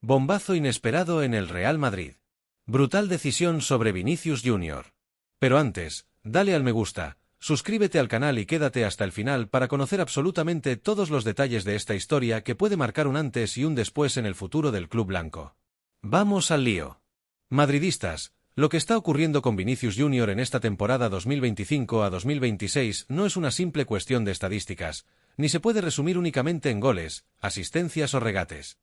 Bombazo inesperado en el Real Madrid. Brutal decisión sobre Vinicius Jr. Pero antes, dale al me gusta, suscríbete al canal y quédate hasta el final para conocer absolutamente todos los detalles de esta historia que puede marcar un antes y un después en el futuro del club blanco. Vamos al lío. Madridistas, lo que está ocurriendo con Vinicius Jr. en esta temporada 2025 a 2026 no es una simple cuestión de estadísticas, ni se puede resumir únicamente en goles, asistencias o regates.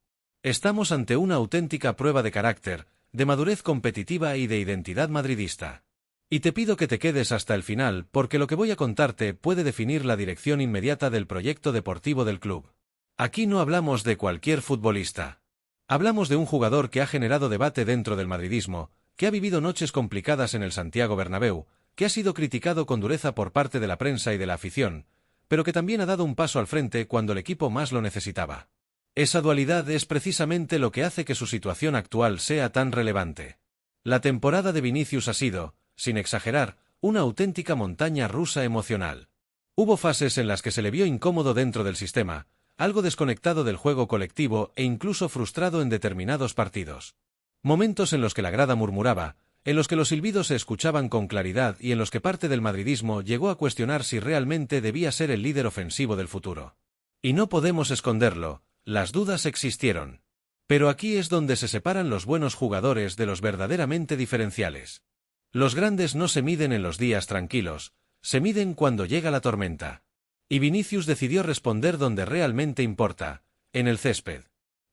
Estamos ante una auténtica prueba de carácter, de madurez competitiva y de identidad madridista. Y te pido que te quedes hasta el final porque lo que voy a contarte puede definir la dirección inmediata del proyecto deportivo del club. Aquí no hablamos de cualquier futbolista. Hablamos de un jugador que ha generado debate dentro del madridismo, que ha vivido noches complicadas en el Santiago Bernabéu, que ha sido criticado con dureza por parte de la prensa y de la afición, pero que también ha dado un paso al frente cuando el equipo más lo necesitaba. Esa dualidad es precisamente lo que hace que su situación actual sea tan relevante. La temporada de Vinicius ha sido, sin exagerar, una auténtica montaña rusa emocional. Hubo fases en las que se le vio incómodo dentro del sistema, algo desconectado del juego colectivo e incluso frustrado en determinados partidos. Momentos en los que la grada murmuraba, en los que los silbidos se escuchaban con claridad y en los que parte del madridismo llegó a cuestionar si realmente debía ser el líder ofensivo del futuro. Y no podemos esconderlo, las dudas existieron. Pero aquí es donde se separan los buenos jugadores de los verdaderamente diferenciales. Los grandes no se miden en los días tranquilos, se miden cuando llega la tormenta. Y Vinicius decidió responder donde realmente importa, en el césped.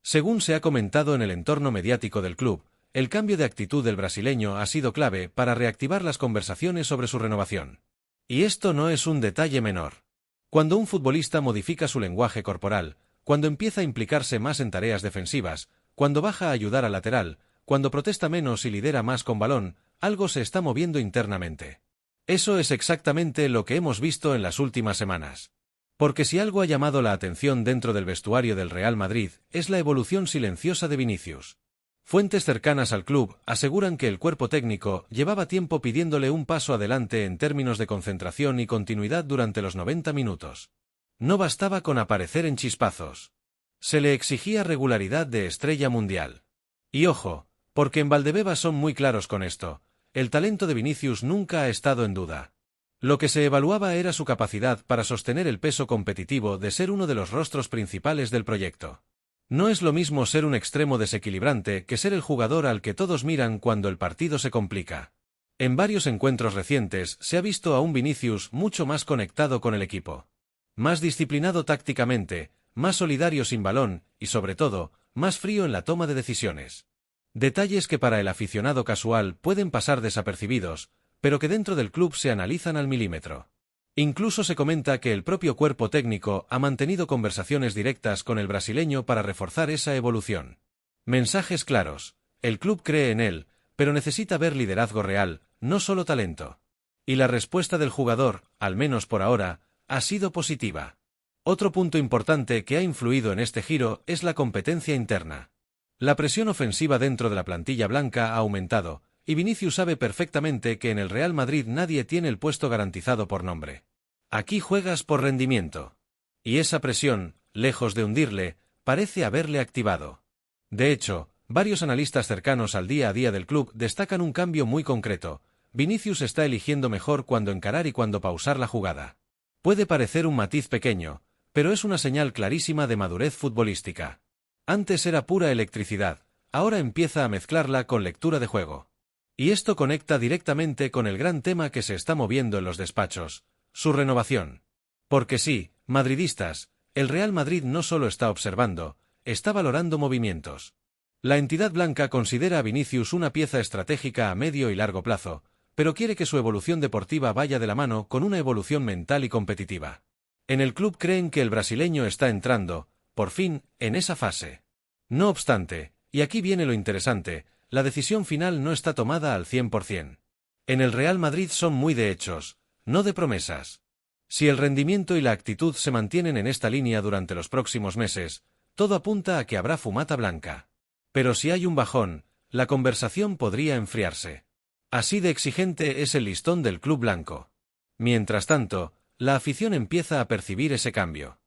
Según se ha comentado en el entorno mediático del club, el cambio de actitud del brasileño ha sido clave para reactivar las conversaciones sobre su renovación. Y esto no es un detalle menor. Cuando un futbolista modifica su lenguaje corporal, cuando empieza a implicarse más en tareas defensivas, cuando baja a ayudar al lateral, cuando protesta menos y lidera más con balón, algo se está moviendo internamente. Eso es exactamente lo que hemos visto en las últimas semanas. Porque si algo ha llamado la atención dentro del vestuario del Real Madrid, es la evolución silenciosa de Vinicius. Fuentes cercanas al club aseguran que el cuerpo técnico llevaba tiempo pidiéndole un paso adelante en términos de concentración y continuidad durante los 90 minutos. No bastaba con aparecer en chispazos. Se le exigía regularidad de estrella mundial. Y ojo, porque en Valdebebas son muy claros con esto, el talento de Vinicius nunca ha estado en duda. Lo que se evaluaba era su capacidad para sostener el peso competitivo de ser uno de los rostros principales del proyecto. No es lo mismo ser un extremo desequilibrante que ser el jugador al que todos miran cuando el partido se complica. En varios encuentros recientes se ha visto a un Vinicius mucho más conectado con el equipo. Más disciplinado tácticamente, más solidario sin balón y, sobre todo, más frío en la toma de decisiones. Detalles que para el aficionado casual pueden pasar desapercibidos, pero que dentro del club se analizan al milímetro. Incluso se comenta que el propio cuerpo técnico ha mantenido conversaciones directas con el brasileño para reforzar esa evolución. Mensajes claros: el club cree en él, pero necesita ver liderazgo real, no solo talento. Y la respuesta del jugador, al menos por ahora, ha sido positiva. Otro punto importante que ha influido en este giro es la competencia interna. La presión ofensiva dentro de la plantilla blanca ha aumentado, y Vinicius sabe perfectamente que en el Real Madrid nadie tiene el puesto garantizado por nombre. Aquí juegas por rendimiento. Y esa presión, lejos de hundirle, parece haberle activado. De hecho, varios analistas cercanos al día a día del club destacan un cambio muy concreto. Vinicius está eligiendo mejor cuándo encarar y cuándo pausar la jugada. Puede parecer un matiz pequeño, pero es una señal clarísima de madurez futbolística. Antes era pura electricidad, ahora empieza a mezclarla con lectura de juego. Y esto conecta directamente con el gran tema que se está moviendo en los despachos: su renovación. Porque sí, madridistas, el Real Madrid no solo está observando, está valorando movimientos. La entidad blanca considera a Vinicius una pieza estratégica a medio y largo plazo, pero quiere que su evolución deportiva vaya de la mano con una evolución mental y competitiva. En el club creen que el brasileño está entrando, por fin, en esa fase. No obstante, y aquí viene lo interesante, la decisión final no está tomada al 100%. En el Real Madrid son muy de hechos, no de promesas. Si el rendimiento y la actitud se mantienen en esta línea durante los próximos meses, todo apunta a que habrá fumata blanca. Pero si hay un bajón, la conversación podría enfriarse. Así de exigente es el listón del club blanco. Mientras tanto, la afición empieza a percibir ese cambio.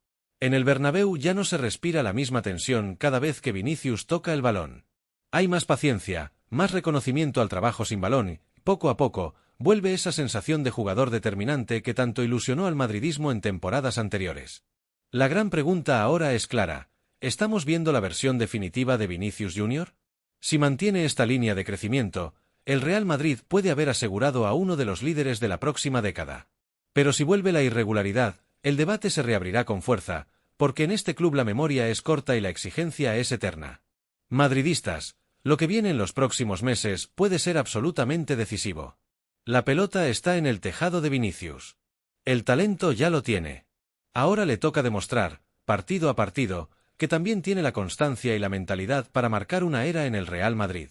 En el Bernabéu ya no se respira la misma tensión cada vez que Vinicius toca el balón. Hay más paciencia, más reconocimiento al trabajo sin balón y, poco a poco, vuelve esa sensación de jugador determinante que tanto ilusionó al madridismo en temporadas anteriores. La gran pregunta ahora es clara: ¿estamos viendo la versión definitiva de Vinicius Jr.? Si mantiene esta línea de crecimiento, el Real Madrid puede haber asegurado a uno de los líderes de la próxima década. Pero si vuelve la irregularidad, el debate se reabrirá con fuerza, porque en este club la memoria es corta y la exigencia es eterna. Madridistas, lo que viene en los próximos meses puede ser absolutamente decisivo. La pelota está en el tejado de Vinicius. El talento ya lo tiene. Ahora le toca demostrar, partido a partido, que también tiene la constancia y la mentalidad para marcar una era en el Real Madrid.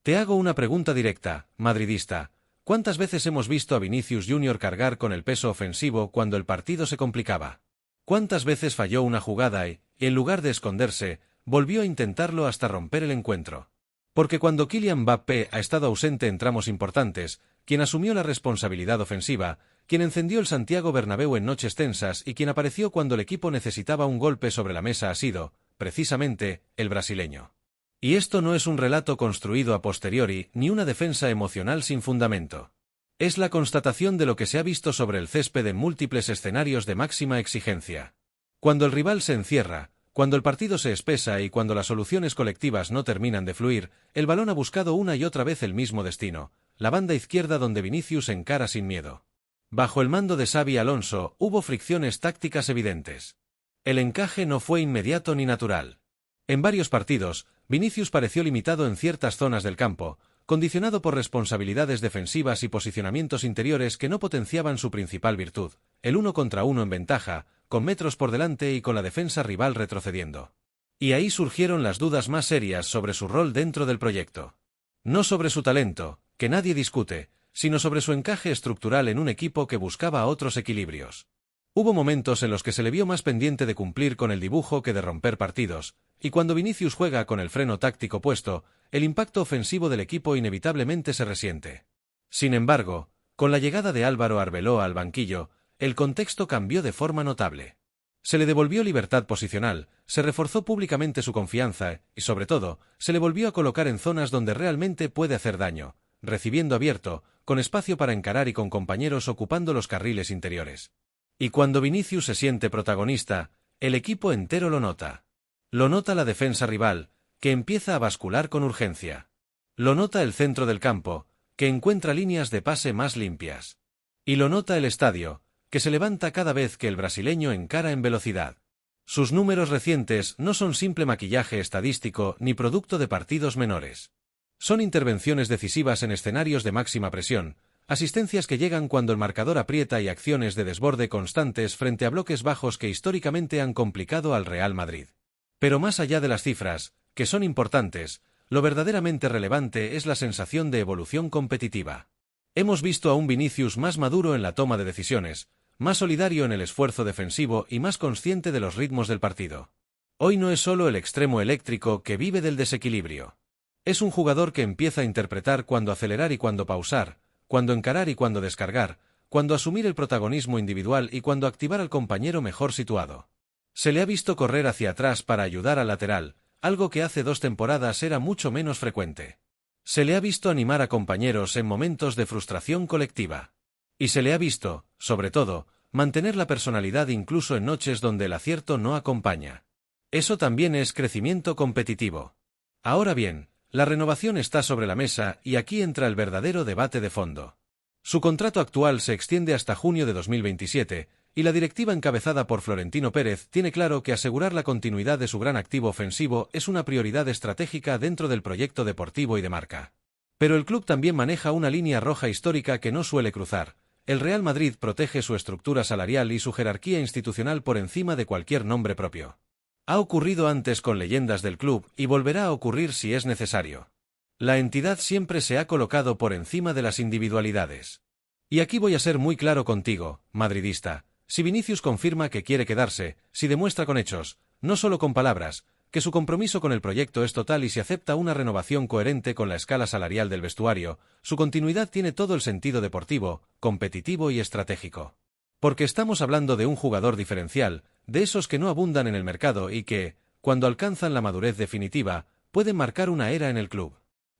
Te hago una pregunta directa, madridista. ¿Cuántas veces hemos visto a Vinicius Jr. cargar con el peso ofensivo cuando el partido se complicaba? ¿Cuántas veces falló una jugada y, en lugar de esconderse, volvió a intentarlo hasta romper el encuentro? Porque cuando Kylian Mbappé ha estado ausente en tramos importantes, quien asumió la responsabilidad ofensiva, quien encendió el Santiago Bernabéu en noches tensas y quien apareció cuando el equipo necesitaba un golpe sobre la mesa ha sido, precisamente, el brasileño. Y esto no es un relato construido a posteriori ni una defensa emocional sin fundamento. Es la constatación de lo que se ha visto sobre el césped en múltiples escenarios de máxima exigencia. Cuando el rival se encierra, cuando el partido se espesa y cuando las soluciones colectivas no terminan de fluir, el balón ha buscado una y otra vez el mismo destino, la banda izquierda donde Vinicius encara sin miedo. Bajo el mando de Xabi Alonso hubo fricciones tácticas evidentes. El encaje no fue inmediato ni natural. En varios partidos, Vinicius pareció limitado en ciertas zonas del campo, condicionado por responsabilidades defensivas y posicionamientos interiores que no potenciaban su principal virtud, el 1 contra 1 en ventaja, con metros por delante y con la defensa rival retrocediendo. Y ahí surgieron las dudas más serias sobre su rol dentro del proyecto. No sobre su talento, que nadie discute, sino sobre su encaje estructural en un equipo que buscaba otros equilibrios. Hubo momentos en los que se le vio más pendiente de cumplir con el dibujo que de romper partidos, y cuando Vinicius juega con el freno táctico puesto, el impacto ofensivo del equipo inevitablemente se resiente. Sin embargo, con la llegada de Álvaro Arbeloa al banquillo, el contexto cambió de forma notable. Se le devolvió libertad posicional, se reforzó públicamente su confianza y, sobre todo, se le volvió a colocar en zonas donde realmente puede hacer daño, recibiendo abierto, con espacio para encarar y con compañeros ocupando los carriles interiores. Y cuando Vinicius se siente protagonista, el equipo entero lo nota. Lo nota la defensa rival, que empieza a bascular con urgencia. Lo nota el centro del campo, que encuentra líneas de pase más limpias. Y lo nota el estadio, que se levanta cada vez que el brasileño encara en velocidad. Sus números recientes no son simple maquillaje estadístico ni producto de partidos menores. Son intervenciones decisivas en escenarios de máxima presión, asistencias que llegan cuando el marcador aprieta y acciones de desborde constantes frente a bloques bajos que históricamente han complicado al Real Madrid. Pero más allá de las cifras, que son importantes, lo verdaderamente relevante es la sensación de evolución competitiva. Hemos visto a un Vinicius más maduro en la toma de decisiones, más solidario en el esfuerzo defensivo y más consciente de los ritmos del partido. Hoy no es solo el extremo eléctrico que vive del desequilibrio. Es un jugador que empieza a interpretar cuándo acelerar y cuándo pausar, cuándo encarar y cuándo descargar, cuándo asumir el protagonismo individual y cuándo activar al compañero mejor situado. Se le ha visto correr hacia atrás para ayudar al lateral, algo que hace 2 temporadas era mucho menos frecuente. Se le ha visto animar a compañeros en momentos de frustración colectiva. Y se le ha visto, sobre todo, mantener la personalidad incluso en noches donde el acierto no acompaña. Eso también es crecimiento competitivo. Ahora bien, la renovación está sobre la mesa y aquí entra el verdadero debate de fondo. Su contrato actual se extiende hasta junio de 2027, y la directiva encabezada por Florentino Pérez tiene claro que asegurar la continuidad de su gran activo ofensivo es una prioridad estratégica dentro del proyecto deportivo y de marca. Pero el club también maneja una línea roja histórica que no suele cruzar. El Real Madrid protege su estructura salarial y su jerarquía institucional por encima de cualquier nombre propio. Ha ocurrido antes con leyendas del club y volverá a ocurrir si es necesario. La entidad siempre se ha colocado por encima de las individualidades. Y aquí voy a ser muy claro contigo, madridista. Si Vinicius confirma que quiere quedarse, si demuestra con hechos, no solo con palabras, que su compromiso con el proyecto es total y si acepta una renovación coherente con la escala salarial del vestuario, su continuidad tiene todo el sentido deportivo, competitivo y estratégico. Porque estamos hablando de un jugador diferencial, de esos que no abundan en el mercado y que, cuando alcanzan la madurez definitiva, pueden marcar una era en el club.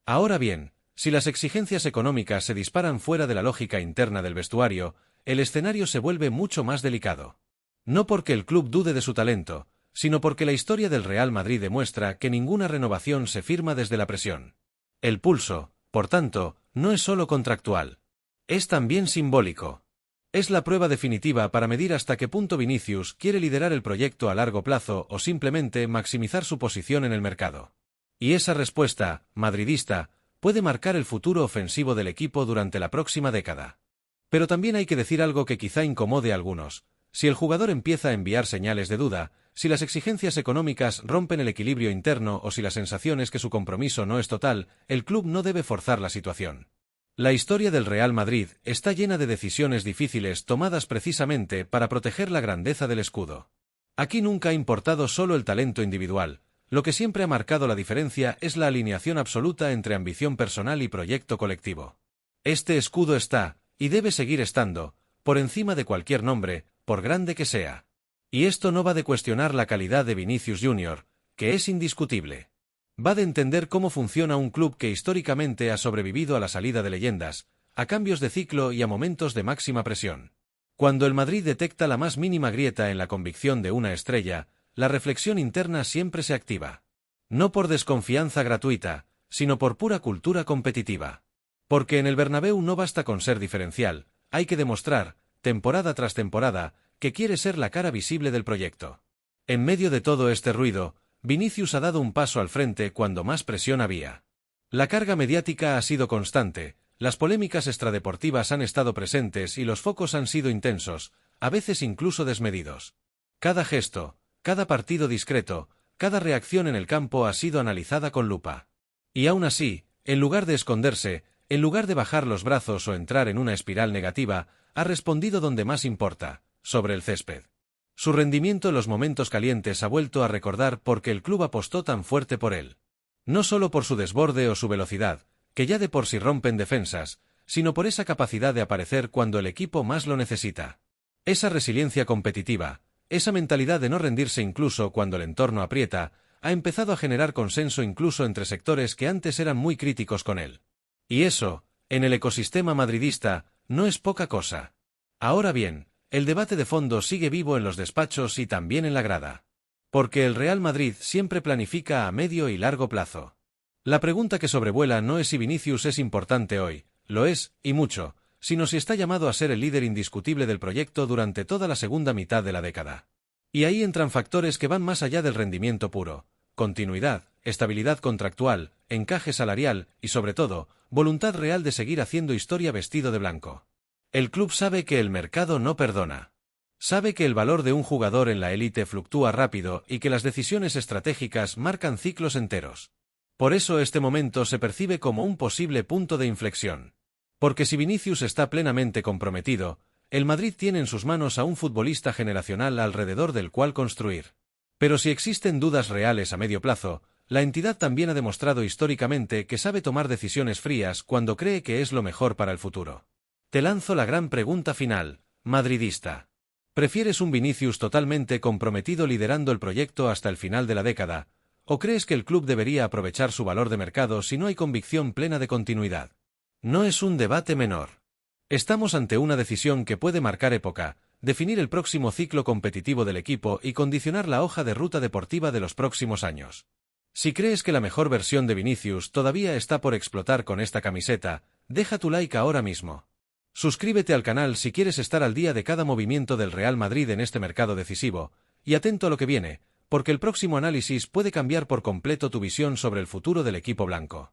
Ahora bien, si las exigencias económicas se disparan fuera de la lógica interna del vestuario, el escenario se vuelve mucho más delicado. No porque el club dude de su talento, sino porque la historia del Real Madrid demuestra que ninguna renovación se firma desde la presión. El pulso, por tanto, no es solo contractual. Es también simbólico. Es la prueba definitiva para medir hasta qué punto Vinicius quiere liderar el proyecto a largo plazo o simplemente maximizar su posición en el mercado. Y esa respuesta, madridista, puede marcar el futuro ofensivo del equipo durante la próxima década. Pero también hay que decir algo que quizá incomode a algunos. Si el jugador empieza a enviar señales de duda, si las exigencias económicas rompen el equilibrio interno o si la sensación es que su compromiso no es total, el club no debe forzar la situación. La historia del Real Madrid está llena de decisiones difíciles tomadas precisamente para proteger la grandeza del escudo. Aquí nunca ha importado solo el talento individual, lo que siempre ha marcado la diferencia es la alineación absoluta entre ambición personal y proyecto colectivo. Este escudo está, y debe seguir estando, por encima de cualquier nombre, por grande que sea. Y esto no va de cuestionar la calidad de Vinicius Jr., que es indiscutible. Va de entender cómo funciona un club que históricamente ha sobrevivido a la salida de leyendas, a cambios de ciclo y a momentos de máxima presión. Cuando el Madrid detecta la más mínima grieta en la convicción de una estrella, la reflexión interna siempre se activa. No por desconfianza gratuita, sino por pura cultura competitiva. Porque en el Bernabéu no basta con ser diferencial, hay que demostrar, temporada tras temporada, que quiere ser la cara visible del proyecto. En medio de todo este ruido, Vinicius ha dado un paso al frente cuando más presión había. La carga mediática ha sido constante, las polémicas extradeportivas han estado presentes y los focos han sido intensos, a veces incluso desmedidos. Cada gesto, cada partido discreto, cada reacción en el campo ha sido analizada con lupa. Y aún así, en lugar de esconderse, en lugar de bajar los brazos o entrar en una espiral negativa, ha respondido donde más importa, sobre el césped. Su rendimiento en los momentos calientes ha vuelto a recordar por qué el club apostó tan fuerte por él. No solo por su desborde o su velocidad, que ya de por sí rompen defensas, sino por esa capacidad de aparecer cuando el equipo más lo necesita. Esa resiliencia competitiva, esa mentalidad de no rendirse incluso cuando el entorno aprieta, ha empezado a generar consenso incluso entre sectores que antes eran muy críticos con él. Y eso, en el ecosistema madridista, no es poca cosa. Ahora bien, el debate de fondo sigue vivo en los despachos y también en la grada. Porque el Real Madrid siempre planifica a medio y largo plazo. La pregunta que sobrevuela no es si Vinicius es importante hoy, lo es, y mucho, sino si está llamado a ser el líder indiscutible del proyecto durante toda la segunda mitad de la década. Y ahí entran factores que van más allá del rendimiento puro: continuidad, estabilidad contractual, encaje salarial y, sobre todo, voluntad real de seguir haciendo historia vestido de blanco. El club sabe que el mercado no perdona. Sabe que el valor de un jugador en la élite fluctúa rápido y que las decisiones estratégicas marcan ciclos enteros. Por eso este momento se percibe como un posible punto de inflexión. Porque si Vinicius está plenamente comprometido, el Madrid tiene en sus manos a un futbolista generacional alrededor del cual construir. Pero si existen dudas reales a medio plazo, la entidad también ha demostrado históricamente que sabe tomar decisiones frías cuando cree que es lo mejor para el futuro. Te lanzo la gran pregunta final, madridista. ¿Prefieres un Vinicius totalmente comprometido liderando el proyecto hasta el final de la década, o crees que el club debería aprovechar su valor de mercado si no hay convicción plena de continuidad? No es un debate menor. Estamos ante una decisión que puede marcar época, definir el próximo ciclo competitivo del equipo y condicionar la hoja de ruta deportiva de los próximos años. Si crees que la mejor versión de Vinicius todavía está por explotar con esta camiseta, deja tu like ahora mismo. Suscríbete al canal si quieres estar al día de cada movimiento del Real Madrid en este mercado decisivo, y atento a lo que viene, porque el próximo análisis puede cambiar por completo tu visión sobre el futuro del equipo blanco.